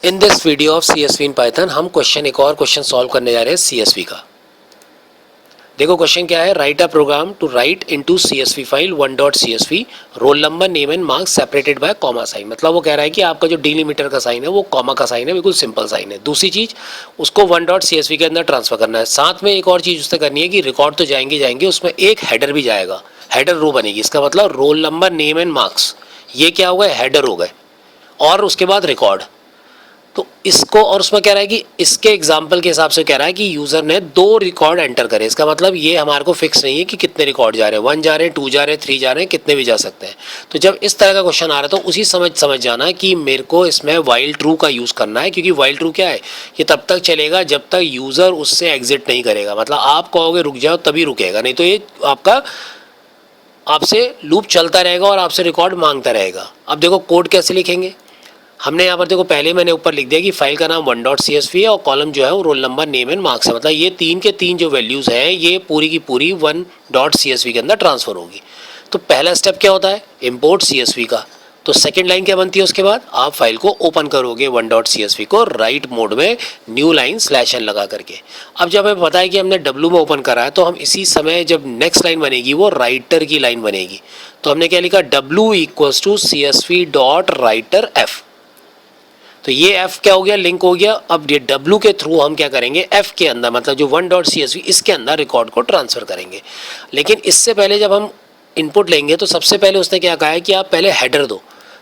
In this video of CSV in Python हम एक और क्वेश्चन सॉल्व करने जा रहे हैं CSV का। देखो क्वेश्चन क्या है, write a program to write into CSV file 1.csv roll number name and marks separated by comma sign. मतलब वो कह रहा है कि आपका जो डिलीमीटर का साइन है वो कॉमा का साइन है, बिल्कुल सिंपल साइन है। दूसरी चीज उसको 1.csv के अंदर ट्रांसफर करना है। साथ में एक और चीज उससे करनी है कि रिकॉर्ड तो जाएंगे उसमें एक हेडर भी जाएगा, हेडर रो बनेगी। इसका मतलब role number name and marks ये क्या हो गए, हेडर हो गए, और उसके बाद रिकॉर्ड। तो इसको, और उसमें कह रहा है कि इसके एग्जाम्पल के हिसाब से कह रहा है कि यूजर ने 2 रिकॉर्ड एंटर करे। इसका मतलब ये हमारे को फिक्स नहीं है कि कितने रिकॉर्ड जा रहे हैं, 1 जा रहे हैं, 2 जा रहे हैं, 3 जा रहे हैं, कितने भी जा सकते हैं। तो जब इस तरह का क्वेश्चन आ रहा है तो उसी समझ जाना कि मेरे को इसमें वाइल ट्रू का यूज करना है, क्योंकि वाइल ट्रू क्या है, ये तब तक चलेगा जब तक यूजर उससे एग्जिट नहीं करेगा। मतलब आप कहोगे रुक जाओ तभी रुकेगा, नहीं तो ये आपका आपसे लूप चलता रहेगा और आपसे रिकॉर्ड मांगता रहेगा। अब देखो कोड कैसे लिखेंगे, हमने यहाँ पर देखो पहले मैंने ऊपर लिख दिया कि फाइल का नाम 1.csv है और कॉलम जो है वो role number name and marks है। मतलब ये 3 के 3 जो वैल्यूज़ हैं ये पूरी की पूरी 1.csv के अंदर ट्रांसफ़र होगी। तो पहला स्टेप क्या होता है, इम्पोर्ट CSV का। तो सेकेंड लाइन क्या बनती है, उसके बाद आप फाइल को ओपन करोगे 1.csv को राइट मोड में, न्यू लाइन /n लगा करके। अब जब हमें पता है कि हमने W में ओपन करा है तो हम इसी समय जब नेक्स्ट लाइन बनेगी वो राइटर की लाइन बनेगी। तो हमने क्या लिखा, W = CSV.WriterF। तो ये F क्या हो गया, लिंक हो गया। अब ये W के थ्रू हम क्या करेंगे, F के अंदर मतलब जो 1.csv इसके अंदर रिकॉर्ड को ट्रांसफर करेंगे। लेकिन इससे पहले जब हम इनपुट लेंगे तो सबसे पहले उसने क्या कहा है कि आप पहले हेडर दो।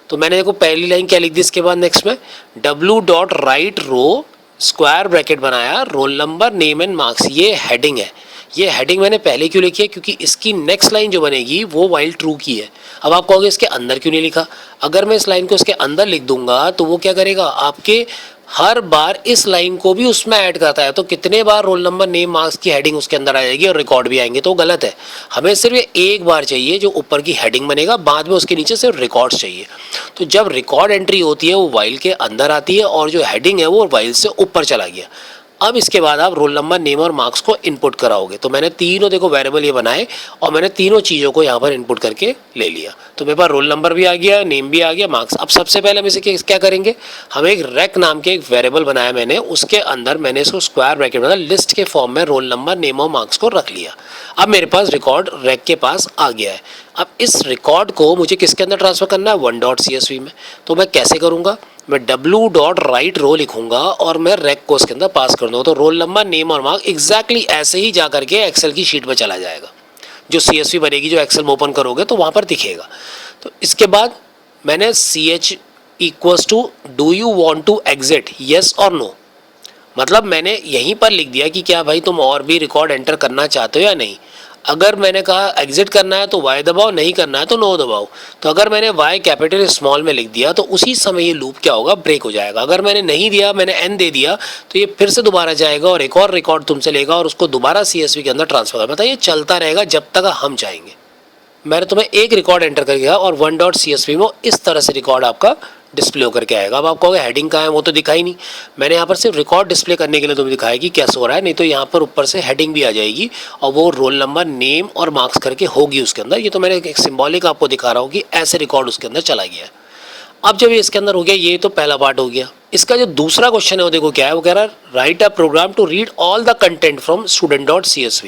तो मैंने देखो पहली लाइन क्या लिख दी, इसके बाद नेक्स्ट में W.WriteRow स्क्वायर ब्रैकेट बनाया, role number name and marks, ये हेडिंग है। ये हेडिंग मैंने पहले क्यों लिखी है, क्योंकि इसकी नेक्स्ट लाइन जो बनेगी वो वाइल ट्रू की है। अब आप कहोगे इसके अंदर क्यों नहीं लिखा, अगर मैं इस लाइन को इसके अंदर लिख दूंगा तो वो क्या करेगा, आपके हर बार इस लाइन को भी उसमें ऐड करता है। तो कितने बार रोल नंबर नेम मार्क्स की हेडिंग उसके अंदर आ जाएगी और रिकॉर्ड भी आएंगे, तो गलत है। हमें सिर्फ एक बार चाहिए जो ऊपर की हेडिंग बनेगा, बाद में उसके नीचे सिर्फ रिकॉर्ड्स चाहिए। तो जब रिकॉर्ड एंट्री होती है वो वाइल के अंदर आती है और जो हेडिंग है वो वाइल से ऊपर चला गया। अब इसके बाद आप रोल नंबर नेम और मार्क्स को इनपुट कराओगे। तो मैंने तीनों देखो वेरिएबल ये बनाए और मैंने तीनों चीज़ों को यहाँ पर इनपुट करके ले लिया। तो मेरे पास रोल नंबर भी आ गया, नेम भी आ गया, मार्क्स। अब सबसे पहले हम इसे क्या करेंगे, हम एक रैक नाम के एक वेरिएबल बनाया मैंने, उसके अंदर मैंने इसको स्क्वायर ब्रैकेट बना लिस्ट के फॉर्म में रोल नंबर नेम और मार्क्स को रख लिया। अब मेरे पास रिकॉर्ड रैक के पास आ गया है। अब इस रिकॉर्ड को मुझे किसके अंदर ट्रांसफर करना है, 1.csv में। तो मैं कैसे करूँगा, मैं W.WriteRow लिखूंगा और मैं रैक को उसके अंदर पास कर दूंगा। तो रोल नंबर नेम और मार्क एग्जैक्टली ऐसे ही जा करके एक्सेल की शीट में चला जाएगा। जो CSV बनेगी, जो एक्सेल में ओपन करोगे तो वहाँ पर दिखेगा। तो इसके बाद मैंने CH = do you want to exit, yes और नो। मतलब मैंने यहीं पर लिख दिया कि क्या भाई तुम और भी रिकॉर्ड एंटर करना चाहते हो या नहीं। अगर मैंने कहा एग्जिट करना है तो Y दबाओ, नहीं करना है तो नो दबाओ। तो अगर मैंने Y कैपिटल स्मॉल में लिख दिया तो उसी समय ये लूप क्या होगा, ब्रेक हो जाएगा। अगर मैंने नहीं दिया, मैंने N दे दिया, तो ये फिर से दोबारा जाएगा और एक और रिकॉर्ड तुमसे लेगा और उसको दोबारा CSV के अंदर ट्रांसफर करेगा। मतलब ये चलता रहेगा जब तक हम चाहेंगे। मैंने तुम्हें एक रिकॉर्ड एंटर कर दिया और 1.csv में इस तरह से रिकॉर्ड आपका डिस्प्ले होकर के आएगा। अब आप कहोगे हेडिंग कहाँ है, वो तो दिखाई नहीं। मैंने यहाँ पर सिर्फ रिकॉर्ड डिस्प्ले करने के लिए तुम्हें दिखाया कि कैसे हो रहा है, नहीं तो यहाँ पर ऊपर से हेडिंग भी आ जाएगी और वो रोल नंबर नेम और मार्क्स करके होगी उसके अंदर। ये तो मैंने एक सिंबॉलिक आपको दिखा रहा हूँ कि ऐसे रिकॉर्ड उसके अंदर चला गया है। अब जब ये इसके अंदर हो गया, ये तो पहला पार्ट हो गया। इसका जो दूसरा क्वेश्चन है वो देखो क्या है, वो कह रहा है write a program to read all the content from student.csv।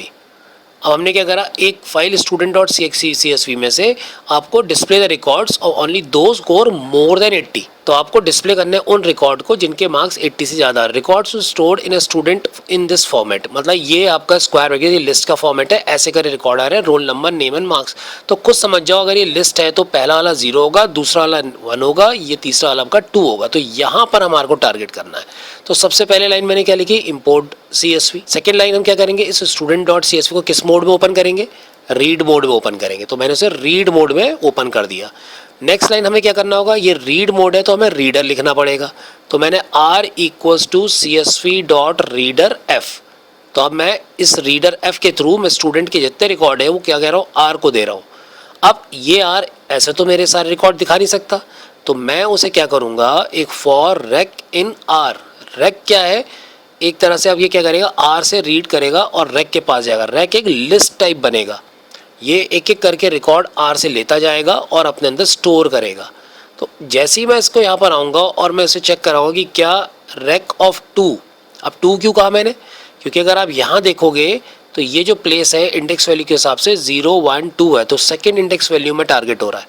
अब हमने क्या करा, एक फाइल student.csv में से आपको डिस्प्ले द रिकॉर्ड्स और ओनली दो स्कोर मोर देन 80। तो आपको डिस्प्ले करने उन रिकॉर्ड को जिनके मार्क्स 80 से ज़्यादा। Records stored in a student in this format, मतलब ये आपका स्क्वायर ब्रैकेट, ये लिस्ट का फॉर्मेट है, ऐसे करे रिकॉर्ड आ रहे हैं, role number name and marks. तो खुद समझ जाओ, अगर ये लिस्ट है तो पहला वाला 0 होगा, दूसरा वाला 1 होगा, ये तीसरा वाला आपका 2 होगा। तो यहाँ पर हमारे को टारगेट करना है। तो सबसे पहले लाइन मैंने क्या लिखी, इम्पोर्ट CSV। सेकेंड लाइन हम क्या करेंगे, इस student.csv को किस मोड में ओपन करेंगे, रीड मोड में ओपन करेंगे। तो मैंने उसे रीड मोड में ओपन कर दिया। नेक्स्ट लाइन हमें क्या करना होगा, ये रीड मोड है तो हमें रीडर लिखना पड़ेगा। तो मैंने R = CSV.ReaderF। तो अब मैं इस रीडर F के थ्रू मैं स्टूडेंट के जितने रिकॉर्ड है वो क्या कह रहा हूँ, R को दे रहा हूँ। अब ये R ऐसे तो मेरे सारे रिकॉर्ड दिखा नहीं सकता, तो मैं उसे क्या करूँगा, एक for rack in R। Rack क्या है, एक तरह से अब ये क्या करेगा, R से रीड करेगा और रैक के पास जाएगा। रैक एक लिस्ट टाइप बनेगा, ये एक एक करके रिकॉर्ड R से लेता जाएगा और अपने अंदर स्टोर करेगा। तो जैसे ही मैं इसको यहाँ पर आऊँगा और मैं इसे चेक कराऊंगा कि क्या rec of 2, अब 2 क्यों कहा मैंने, क्योंकि अगर आप यहाँ देखोगे तो ये जो प्लेस है इंडेक्स वैल्यू के हिसाब से 0 1 2 है, तो सेकेंड इंडेक्स वैल्यू में टारगेट हो रहा है।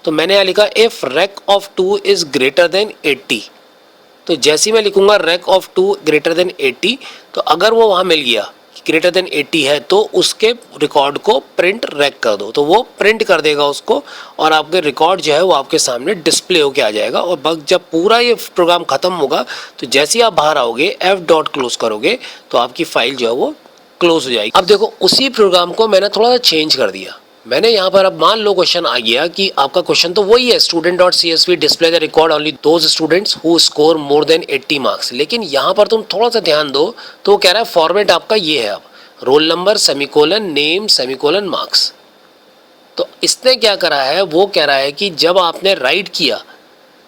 तो मैंने यहाँ लिखा if rec of 2 is greater than 80, तो जैसे ही मैं लिखूंगा rec of 2 ग्रेटर देन 80, तो अगर वो वहाँ मिल गया ग्रेटर देन 80 है तो उसके रिकॉर्ड को प्रिंट रैक कर दो, तो वो प्रिंट कर देगा उसको और आपके रिकॉर्ड जो है वो आपके सामने डिस्प्ले होके आ जाएगा। और बग जब पूरा ये प्रोग्राम ख़त्म होगा तो जैसे ही आप बाहर आओगे एफ डॉट क्लोज करोगे तो आपकी फाइल जो है वो क्लोज हो जाएगी। अब देखो उसी प्रोग्राम को मैंने थोड़ा सा चेंज कर दिया। मैंने यहाँ पर, अब मान लो क्वेश्चन आ गया कि आपका क्वेश्चन तो वही है, student dot C S V display the record only those students who score more than 80 marks, लेकिन यहाँ पर तुम थोड़ा सा ध्यान दो तो वो कह रहा है फॉर्मेट आपका ये है, अब roll number semicolon name semicolon marks. तो इसने क्या करा है, वो कह रहा है कि जब आपने राइट किया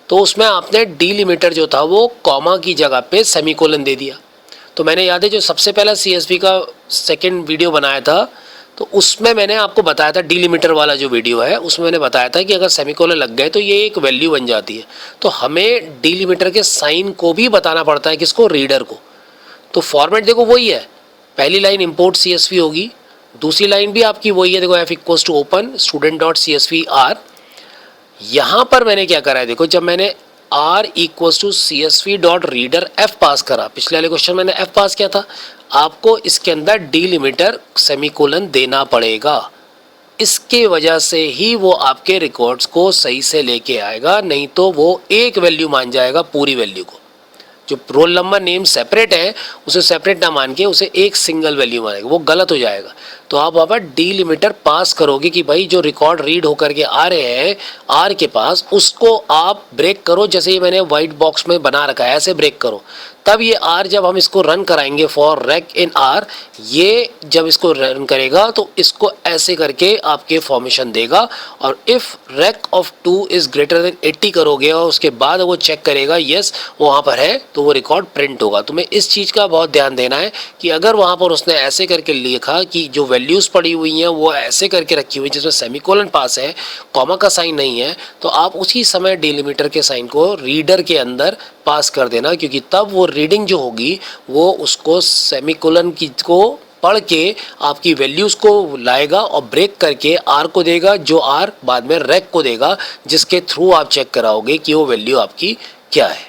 तो उसमें आपने डीलिमिटर जो था वो कॉमा की जगह पे सेमीकोलन दे दिया। तो मैंने याद है जो सबसे पहला सीएसवी का सेकंड वीडियो बनाया था तो उसमें मैंने आपको बताया था, डीलिमिटर वाला जो वीडियो है उसमें मैंने बताया था कि अगर सेमीकोलन लग गए तो ये एक वैल्यू बन जाती है। तो हमें डीलिमिटर के साइन को भी बताना पड़ता है किसको, रीडर को। तो फॉर्मेट देखो वही है, पहली लाइन इंपोर्ट सीएसवी होगी, दूसरी लाइन भी आपकी वही है, देखो F equals to open student dot C S V R. यहाँ पर मैंने क्या करा है, देखो जब मैंने R equals to C S V dot reader F pass करा, पिछले वाले क्वेश्चन मैंने एफ पास किया था, आपको इसके अंदर डीलिमिटर सेमीकोलन देना पड़ेगा। इसके वजह से ही वो आपके रिकॉर्ड्स को सही से लेके आएगा, नहीं तो वो एक वैल्यू मान जाएगा पूरी वैल्यू को। जो रोल नंबर नेम सेपरेट है उसे सेपरेट ना मान के उसे एक सिंगल वैल्यू मानेगा, वो गलत हो जाएगा। तो आप वहाँ पर डीलिमिटर पास करोगे कि भाई जो रिकॉर्ड रीड होकर के आ रहे हैं आर के पास, उसको आप ब्रेक करो, जैसे ही मैंने वाइट बॉक्स में बना रखा है ऐसे ब्रेक करो। तब ये आर जब हम इसको रन कराएंगे फॉर रैक इन आर, ये जब इसको रन करेगा तो इसको ऐसे करके आपके फॉर्मेशन देगा। और if rack of 2 is greater than 80 करोगे और उसके बाद वो चेक करेगा यस वहाँ पर है तो वो रिकॉर्ड प्रिंट होगा। तुम्हें इस चीज़ का बहुत ध्यान देना है कि अगर वहाँ पर उसने ऐसे करके लिखा कि जो वैल्यूज़ पड़ी हुई हैं वो ऐसे करके रखी हुई जिसमें सेमीकोलन पास है, कॉमा का साइन नहीं है, तो आप उसी समय डिलिमिटर के साइन को रीडर के अंदर पास कर देना, क्योंकि तब वो रीडिंग जो होगी वो उसको सेमीकोलन की को पढ़ के आपकी वैल्यूज़ को लाएगा और ब्रेक करके आर को देगा, जो आर बाद में रैक को देगा, जिसके थ्रू आप चेक कराओगे कि वो वैल्यू आपकी क्या है।